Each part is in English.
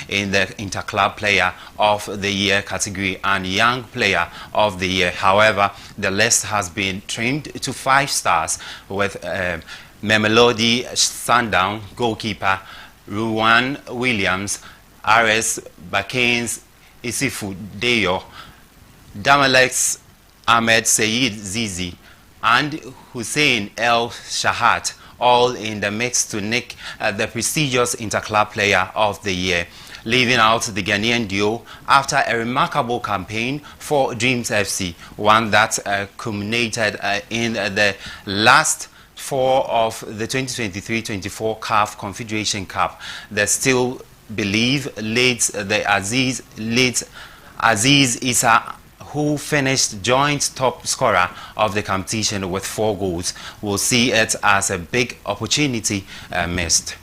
in the Interclub Player of the Year category and Young Player of the Year. However, the list has been trimmed to 5 stars with Mamelodi Sundown goalkeeper Ruwan Williams, RS Bakens Isifu Deyo, Damalek's Ahmed Sayed Zizi, and Hussein El Shahat, all in the mix to nick the prestigious Interclub Player of the Year, leaving out the Ghanaian duo after a remarkable campaign for Dreams FC, one that culminated in the last 4 of the 2023-24 CAF Confederation Cup. They still believe late Aziz Issa, who finished joint top scorer of the competition with 4 goals, will see it as a big opportunity missed.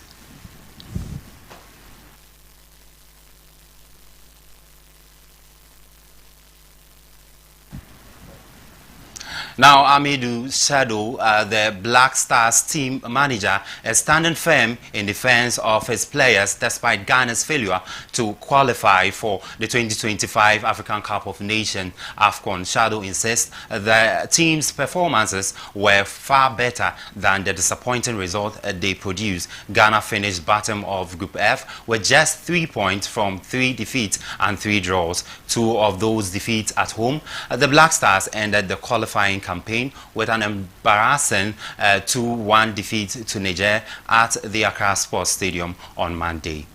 Now, Amidou Shadow, the Black Stars team manager, is standing firm in defense of his players despite Ghana's failure to qualify for the 2025 African Cup of Nations AFCON. Shadow insists the team's performances were far better than the disappointing result they produced. Ghana finished bottom of Group F with just 3 points from 3 defeats and 3 draws. 2 of those defeats at home. The Black Stars ended the qualifying campaign with an embarrassing 2-1 defeat to Niger at the Accra Sports Stadium on Monday.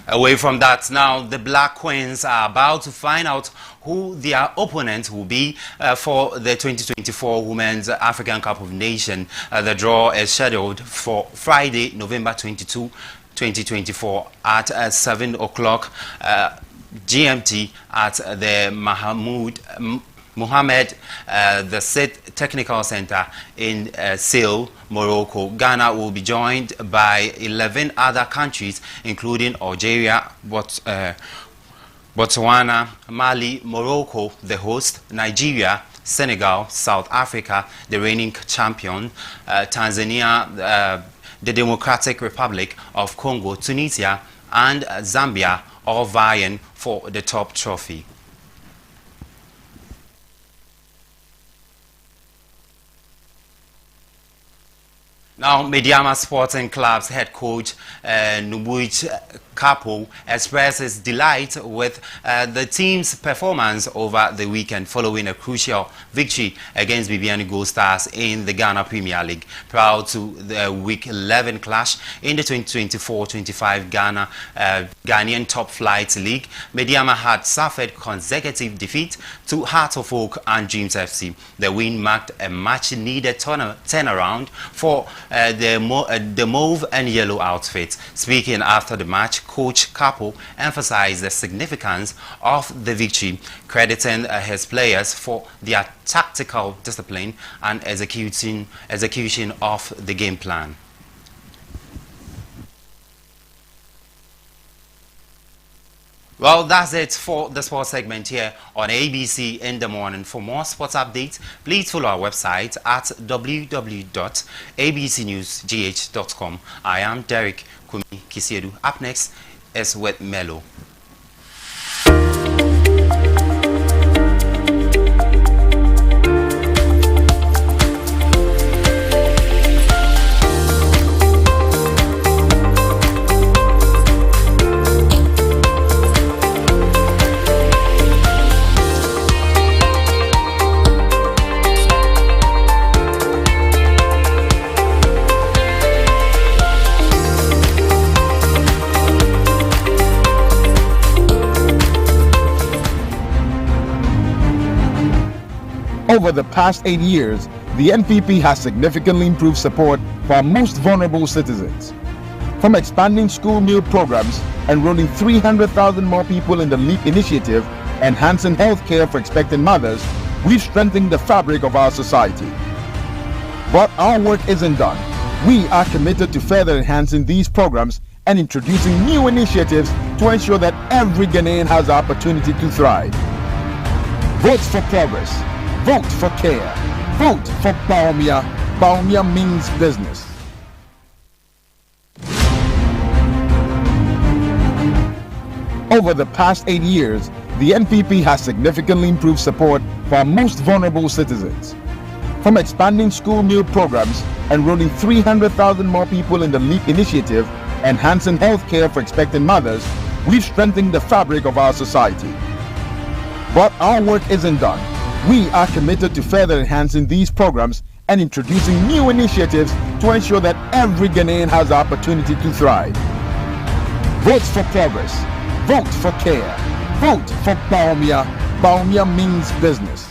Away from that, now the Black Queens are about to find out who their opponent will be for the 2024 Women's African Cup of Nations. The draw is scheduled for Friday, November 22, 2024 at 7 o'clock GMT at the Mohammed VI Technical Center in Sale, Morocco. Ghana will be joined by 11 other countries, including Algeria, Botswana, Mali, Morocco, the host, Nigeria, Senegal, South Africa, the reigning champion, Tanzania, the Democratic Republic of Congo, Tunisia, and Zambia, all vying for the top trophy. Now, Mediama Sporting Club's head coach Nubuich Kapo expresses delight with the team's performance over the weekend following a crucial victory against Bibiani Gold Stars in the Ghana Premier League. Proud to the Week 11 clash in the 2024-25 Ghanaian Top Flight League, Mediama had suffered consecutive defeat to Heart of Oak and Dreams FC. The win marked a much-needed turnaround for the mauve and yellow outfit. Speaking after the match, Coach Capo emphasized the significance of the victory, crediting his players for their tactical discipline and execution of the game plan. Well, that's it for the sports segment here on ABC in the Morning. For more sports updates, please follow our website at www.abcnewsgh.com. I am Derek Kumi Kisiedu. Up next is with Melo. Over the past 8 years, the NPP has significantly improved support for our most vulnerable citizens. From expanding school meal programs, enrolling 300,000 more people in the LEAP initiative, enhancing healthcare for expectant mothers, we've strengthened the fabric of our society. But our work isn't done. We are committed to further enhancing these programs and introducing new initiatives to ensure that every Ghanaian has the opportunity to thrive. Vote for progress. Vote for care. Vote for Baumia. Baumia means business. Over the past 8 years, the NPP has significantly improved support for our most vulnerable citizens. From expanding school meal programs, enrolling 300,000 more people in the LEAP initiative, enhancing health care for expectant mothers, we've strengthened the fabric of our society. But our work isn't done. We are committed to further enhancing these programs and introducing new initiatives to ensure that every Ghanaian has the opportunity to thrive. Vote for progress. Vote for care. Vote for Baumia. Baumia means business.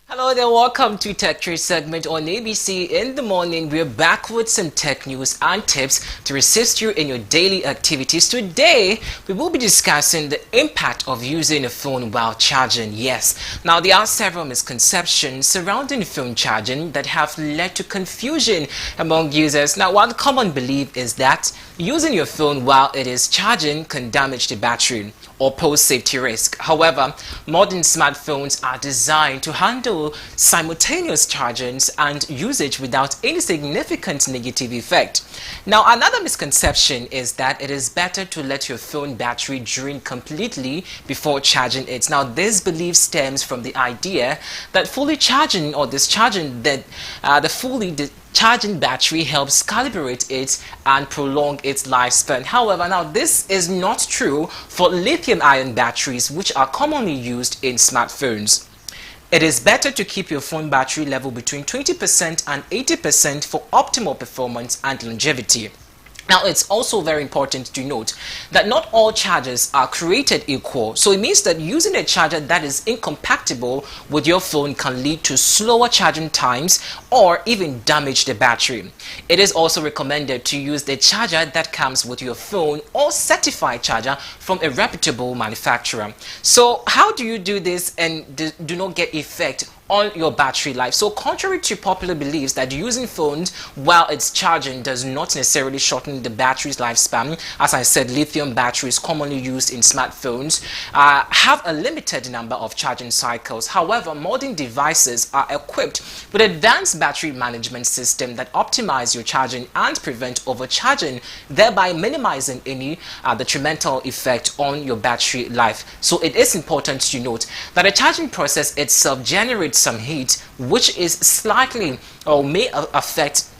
Hello there, welcome to Tech Trade segment on ABC. In the morning, we're back with some tech news and tips to assist you in your daily activities. Today, we will be discussing the impact of using a phone while charging. Yes, now there are several misconceptions surrounding phone charging that have led to confusion among users. Now, one common belief is that using your phone while it is charging can damage the battery or pose safety risk. However, modern smartphones are designed to handle simultaneous charging and usage without any significant negative effect. Now, another misconception is that it is better to let your phone battery drain completely before charging it. Now, this belief stems from the idea that fully charging or discharging the charging battery helps calibrate it and prolong its lifespan. However, now this is not true for lithium-ion batteries, which are commonly used in smartphones. It is better to keep your phone battery level between 20% and 80% for optimal performance and longevity. Now, it's also very important to note that not all chargers are created equal. So it means that using a charger that is incompatible with your phone can lead to slower charging times or even damage the battery. It is also recommended to use the charger that comes with your phone or certified charger from a reputable manufacturer. So how do you do this and do not get effect on your battery life? So contrary to popular beliefs that using phones while it's charging does not necessarily shorten the battery's lifespan, as I said, lithium batteries commonly used in smartphones have a limited number of charging cycles. However, modern devices are equipped with advanced battery management systems that optimize your charging and prevent overcharging, thereby minimizing any detrimental effect on your battery life. So it is important to note that the charging process itself generates some heat, which is slightly or may affect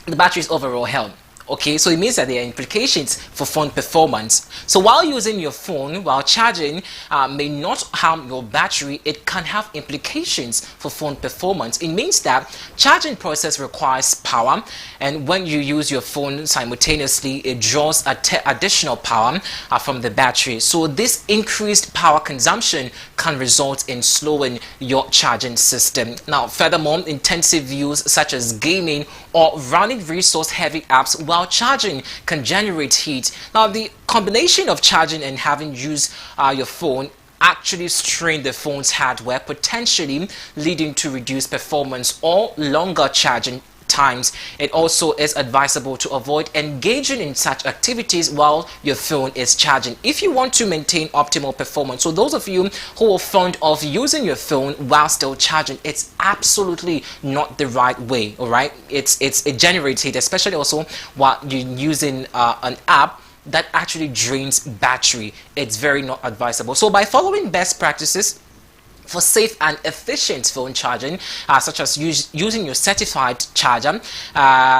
the battery's overall health. Okay, so it means that there are implications for phone performance. So while using your phone while charging may not harm your battery, it can have implications for phone performance. It means that charging process requires power, and when you use your phone simultaneously, it draws additional power from the battery. So this increased power consumption can result in slowing your charging system. Now, furthermore, intensive use such as gaming or running resource-heavy apps while charging can generate heat. Now, the combination of charging and having used your phone actually strain the phone's hardware, potentially leading to reduced performance or longer charging times. It also is advisable to avoid engaging in such activities while your phone is charging if you want to maintain optimal performance. So those of you who are fond of using your phone while still charging, it's absolutely not the right way. All right, it generates heat, especially also while you're using an app that actually drains battery. It's very not advisable. So by following best practices for safe and efficient phone charging, such as using your certified charger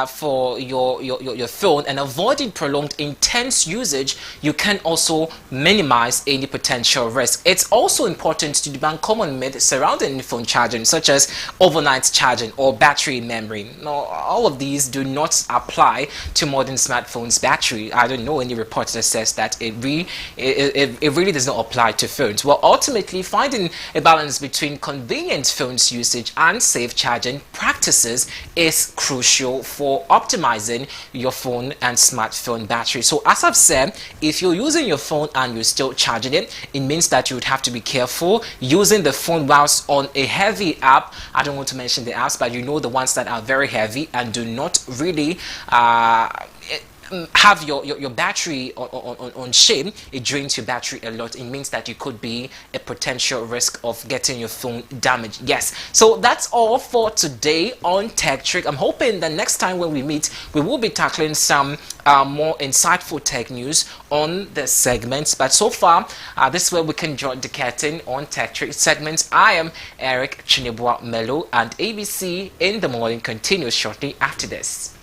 for your phone and avoiding prolonged intense usage, you can also minimize any potential risk. It's also important to debunk common myths surrounding phone charging, such as overnight charging or battery memory. Now, all of these do not apply to modern smartphones' battery. I don't know any report that says that it really does not apply to phones. Well, ultimately, finding a balance between convenient phones usage and safe charging practices is crucial for optimizing your phone and smartphone battery. So as I've said, if you're using your phone and you're still charging it, it means that you would have to be careful using the phone whilst on a heavy app. I don't want to mention the apps, but you know the ones that are very heavy and do not really have your battery on shape. It drains your battery a lot. It means that you could be a potential risk of getting your phone damaged. Yes, so that's all for today on Tech Trick. I'm hoping that next time when we meet, we will be tackling some more insightful tech news on the segments. But so far, this is where we can draw the curtain on Tech Trick segments. I am Eric Chinebua Melo, and ABC in the Morning continues shortly after this.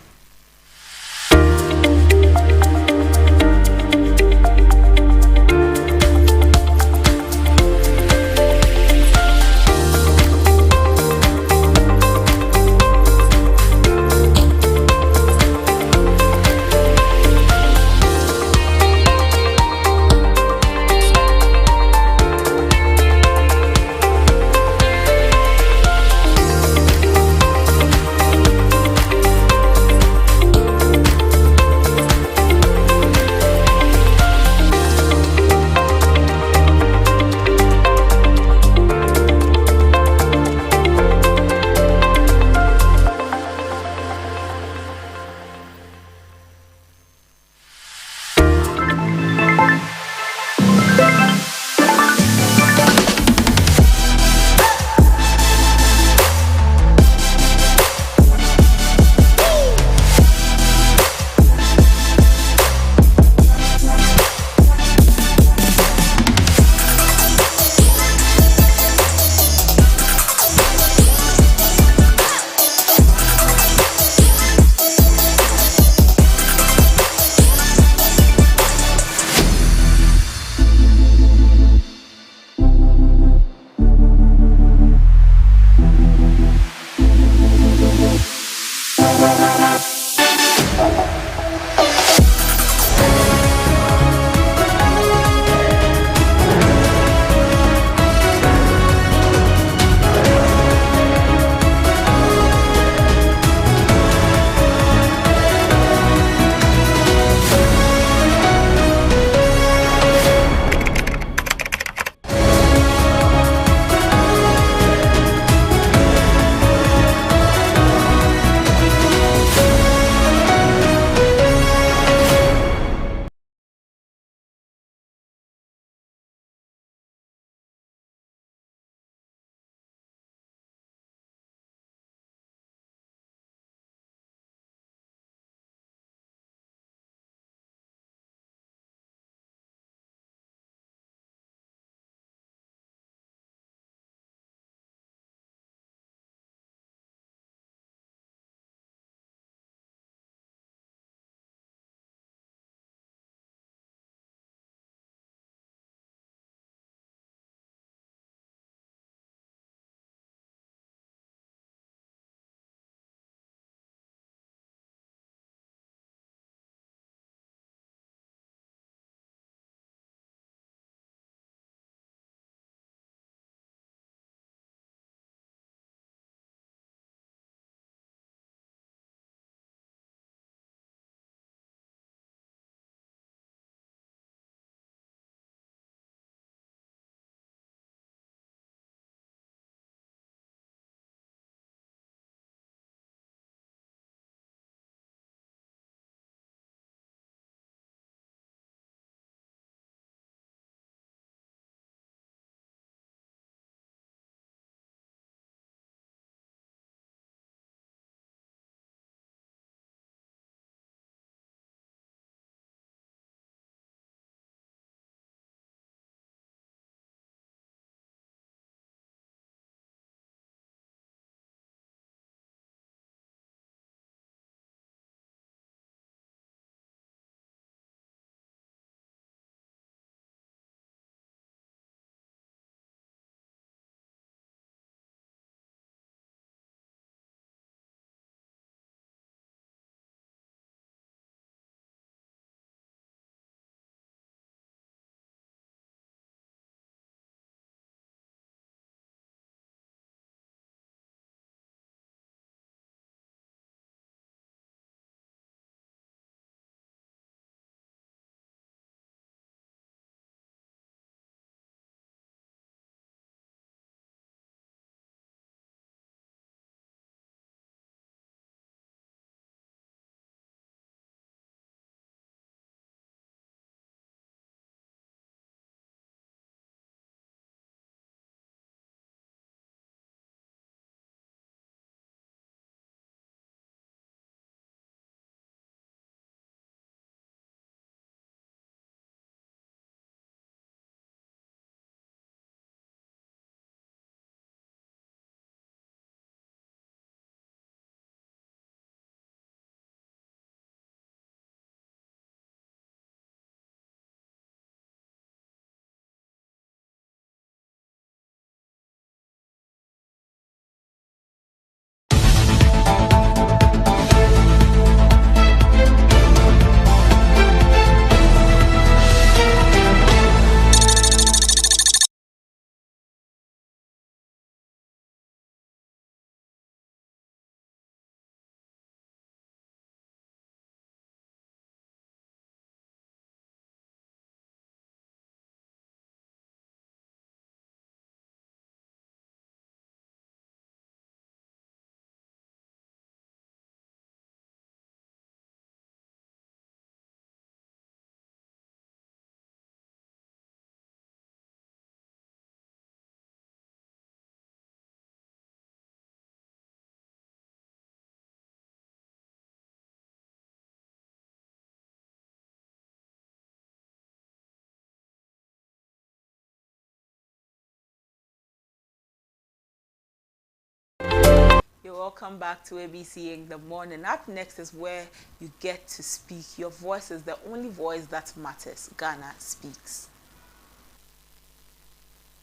You're welcome back to ABC in the morning. Up next is where you get to speak. Your voice is the only voice that matters. Ghana Speaks.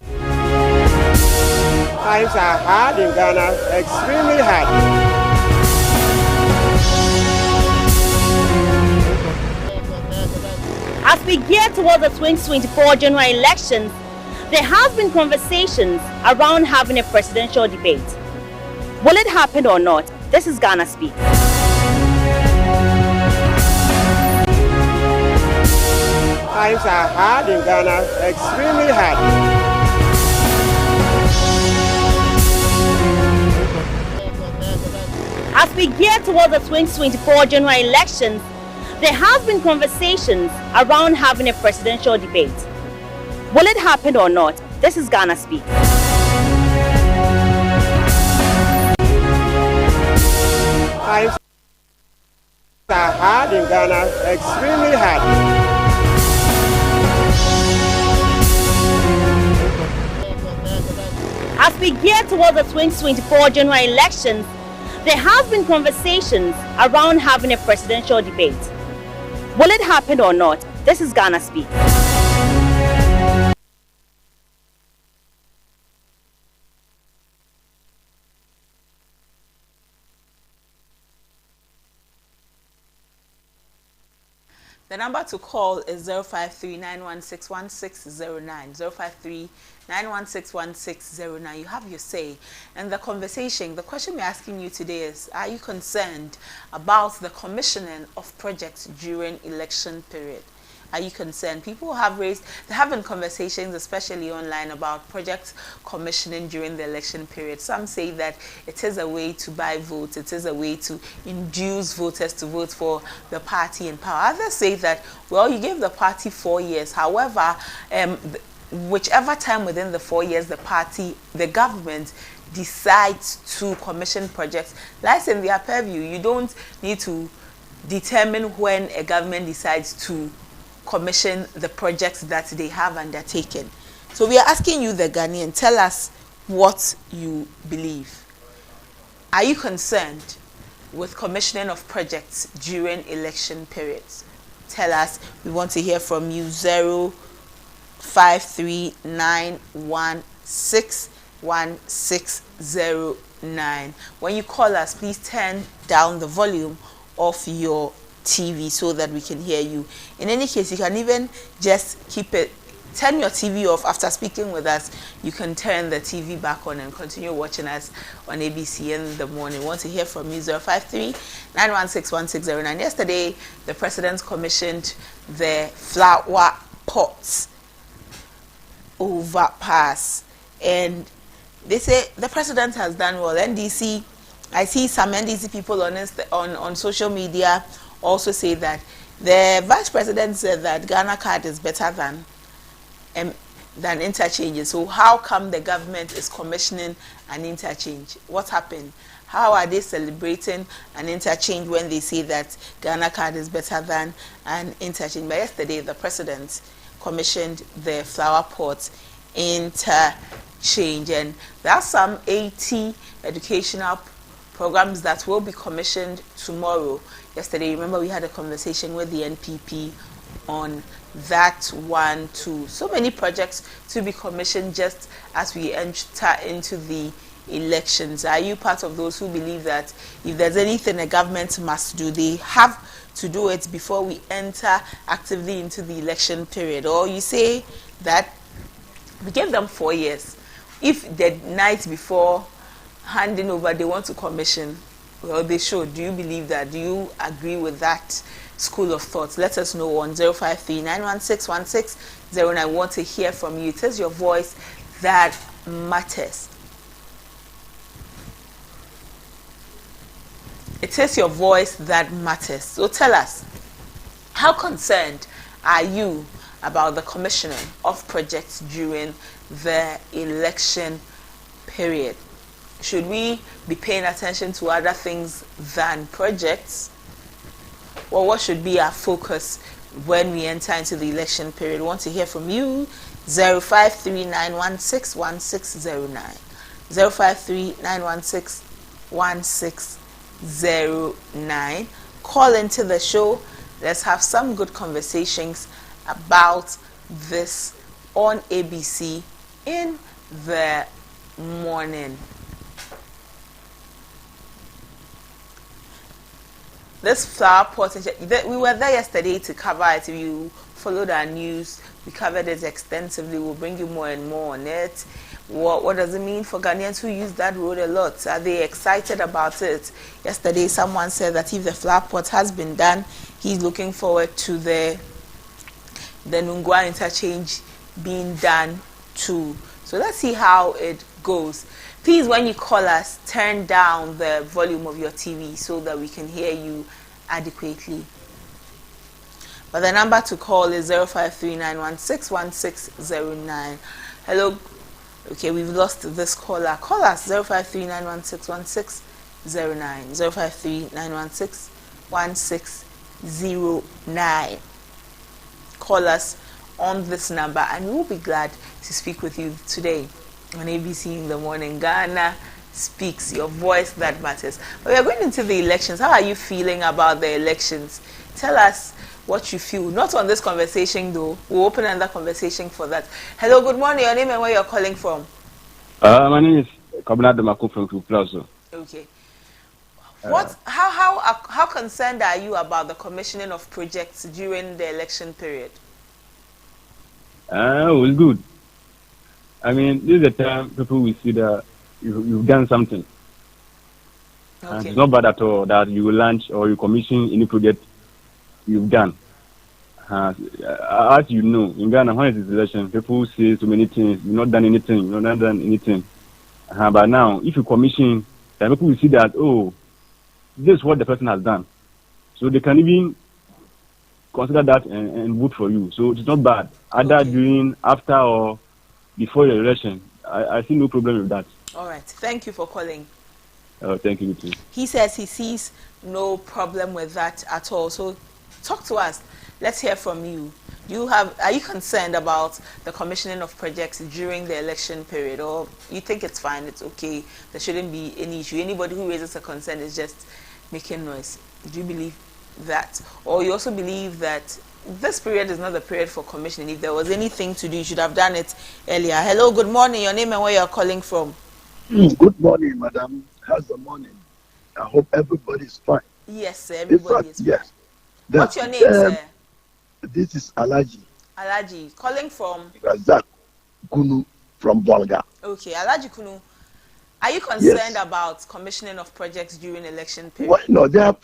Times are hard in Ghana, extremely hard. As we gear towards the 2024 general elections, there have been conversations around having a presidential debate. Will it happen or not? This is Ghana Speaks. Times are hard in Ghana, extremely hard. As we gear towards the 2024 general elections, there have been conversations around having a presidential debate. Will it happen or not? This is Ghana Speaks. Times are hard in Ghana, extremely hard. As we gear towards the 2024 general elections, there have been conversations around having a presidential debate. Will it happen or not? This is Ghana Speaks. The number to call is 053-916-1609, 053-916-1609. You have your say. And the conversation, the question we're asking you today is, are you concerned about the commissioning of projects during election period? Are you concerned? People have raised, they're having conversations, especially online, about project commissioning during the election period. Some say that it is a way to buy votes, it is a way to induce voters to vote for the party in power. Others say that, well, you gave the party 4 years. However, whichever time within the 4 years the government decides to commission projects, lies in their purview. You don't need to determine when a government decides to commission the projects that they have undertaken. So we are asking you, the Ghanaian, tell us what you believe. Are you concerned with commissioning of projects during election periods? Tell us. We want to hear from you. 053-916-1609. When you call us, please turn down the volume of your TV so that we can hear you. In any case, you can even just turn your TV off after speaking with us. You can turn the TV back on and continue watching us on ABC in the morning. We want to hear from you. 053-916-1609. Yesterday, the president commissioned the flower pots overpass, and they say the president has done well. NDC, I see some NDC people on social media also say that the vice president said that Ghana card is better than interchange. So how come the government is commissioning an interchange? What happened? How are they celebrating an interchange when they say that Ghana card is better than an interchange? But yesterday, the president commissioned the flower pot interchange, and there are some 80 educational programs that will be commissioned tomorrow. Yesterday, remember, we had a conversation with the NPP on that one too. So many projects to be commissioned just as we enter into the elections. Are you part of those who believe that if there's anything a government must do, they have to do it before we enter actively into the election period? Or you say that we gave them 4 years. If the night before handing over they want to commission, well, they should. Do you believe that? Do you agree with that school of thought? Let us know on 053-916-1609. I want to hear from you. It is your voice that matters. It is your voice that matters. So tell us, how concerned are you about the commissioning of projects during the election period? Should we be paying attention to other things than projects? Well, what should be our focus when we enter into the election period? We want to hear from you. 053-916-1609. 1609. Call into the show. Let's have some good conversations about this on ABC in the morning. This flower pot, we were there yesterday to cover it. If you followed our news, we covered it extensively. We'll bring you more and more on it. What does it mean for Ghanaians who use that road a lot? Are they excited about it? Yesterday, someone said that if the flower pot has been done, he's looking forward to the Nungua interchange being done too. So let's see how it goes. Please, when you call us, turn down the volume of your TV so that we can hear you adequately. But the number to call is 0539161609. Hello. Okay, we've lost this caller. Call us 0539161609. 0539161609. Call us on this number and we'll be glad to speak with you today on ABC in the morning. Ghana Speaks, your voice that matters. But we are going into the elections. How are you feeling about the elections? Tell us what you feel. Not on this conversation though. We'll open another conversation for that. Hello, good morning. Your name and where you're calling from? My name is Kabina Demaku from Plaza. Okay. How concerned are you about the commissioning of projects during the election period? Well, good. I mean, this is the time people will see that you've done something. Okay. And it's not bad at all that you launch or you commission any project you've done. As you know, in Ghana, when it is election, people say so many things. You've not done anything. You've not done anything. But now, if you commission, then people will see that, oh, this is what the person has done. So they can even consider that and vote for you. So it's not bad. Either during, after, or before the election. I see no problem with that. All right. Thank you for calling. Thank you too. He says he sees no problem with that at all. So talk to us. Let's hear from you. Are you concerned about the commissioning of projects during the election period, or you think it's fine, it's okay, there shouldn't be any issue? Anybody who raises a concern is just making noise. Do you believe that? Or you also believe that this period is not the period for commissioning? If there was anything to do, you should have done it earlier. Hello, good morning. Your name and where you're calling from? Good morning, madam. How's the morning? I hope everybody's fine. Yes, sir. Everybody is fine. Yes. What's your name, sir? This is Alaji. Alaji, calling from? Razak Kunu from Volga. Okay, Alaji Kunu. Are you concerned about commissioning of projects during election period? Why not? The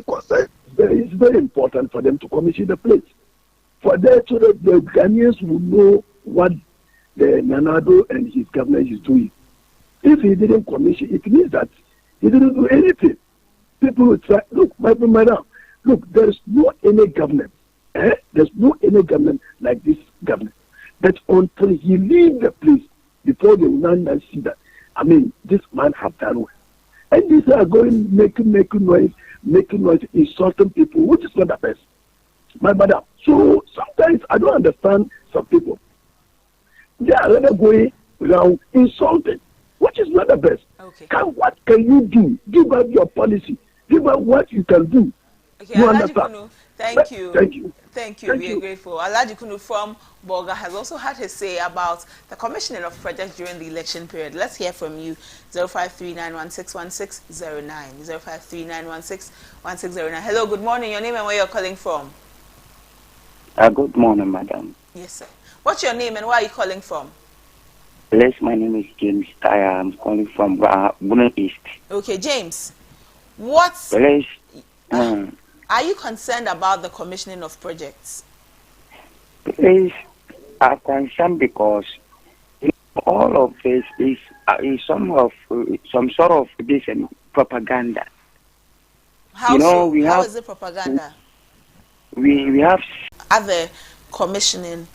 concern. It's very important for them to commission the place. For that, so that the Ghanaians will know what the Nanado and his government is doing. If he didn't commission, it means that he didn't do anything. People will try, look, madam, look, there's no any government. There's no any government like this government. But until he leaves the place, before they will not see that, I mean, this man have done well. And these are going, making noise, insulting people, which is not the best. My madam. So sometimes I don't understand some people. They are rather going around insulting, which is not the best. Okay. What can you do? Give us your policy. Give us what you can do. Okay, you Alaji understand? Kunu, thank you. Thank you. Thank you. We are grateful. Alaji Kunu from Bolga has also had his say about the commissioning of projects during the election period. Let's hear from you. 0539161609. 0539161609. Hello, good morning. Your name and where you're calling from? Good morning, madam. Yes, sir. What's your name and where are you calling from? Yes, my name is James Taya. I'm calling from Buna East. Okay, James. What are you concerned about the commissioning of projects? Please, I'm concerned because all of this is some sort of this propaganda. How is it propaganda? We have other commissioning